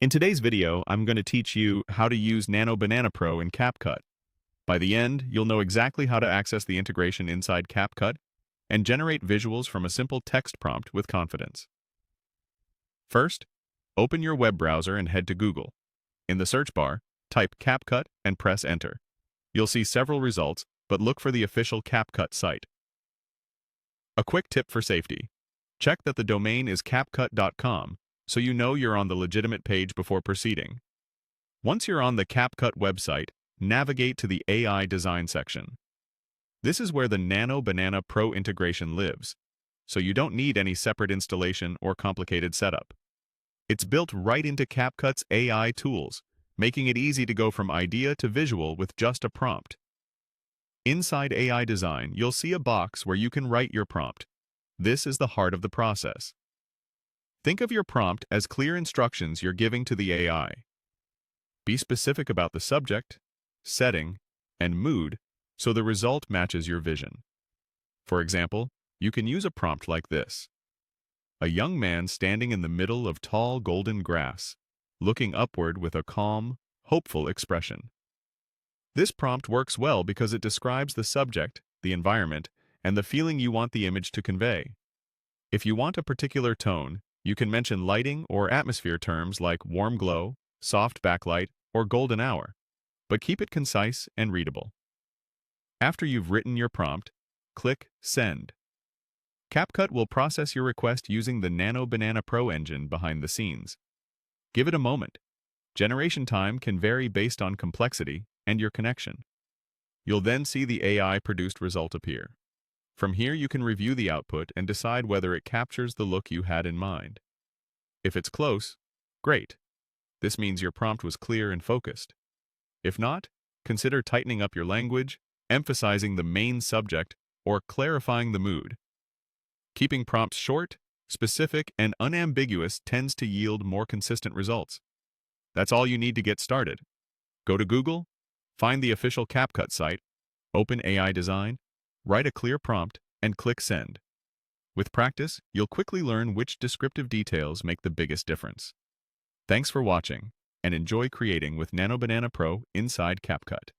In today's video, I'm going to teach you how to use Nano Banana Pro in CapCut. By the end, you'll know exactly how to access the integration inside CapCut and generate visuals from a simple text prompt with confidence. First, open your web browser and head to Google. In the search bar, type CapCut and press Enter. You'll see several results, but look for the official CapCut site. A quick tip for safety. Check that the domain is capcut.com, so you know you're on the legitimate page before proceeding. Once you're on the CapCut website, navigate to the AI design section. This is where the Nano Banana Pro integration lives, so you don't need any separate installation or complicated setup. It's built right into CapCut's AI tools, making it easy to go from idea to visual with just a prompt. Inside AI design, you'll see a box where you can write your prompt. This is the heart of the process. Think of your prompt as clear instructions you're giving to the AI. Be specific about the subject, setting, and mood so the result matches your vision. For example, you can use a prompt like this. A young man standing in the middle of tall golden grass, looking upward with a calm, hopeful expression. This prompt works well because it describes the subject, the environment, and the feeling you want the image to convey. If you want a particular tone, you can mention lighting or atmosphere terms like warm glow, soft backlight, or golden hour, but keep it concise and readable. After you've written your prompt, click Send. CapCut will process your request using the Nano Banana Pro engine behind the scenes. Give it a moment. Generation time can vary based on complexity and your connection. You'll then see the AI-produced result appear. From here, you can review the output and decide whether it captures the look you had in mind. If it's close, great. This means your prompt was clear and focused. If not, consider tightening up your language, emphasizing the main subject, or clarifying the mood. Keeping prompts short, specific, and unambiguous tends to yield more consistent results. That's all you need to get started. Go to Google, find the official CapCut site, open AI Design, write a clear prompt, and click Send. With practice, you'll quickly learn which descriptive details make the biggest difference. Thanks for watching, and enjoy creating with Nano Banana Pro inside CapCut.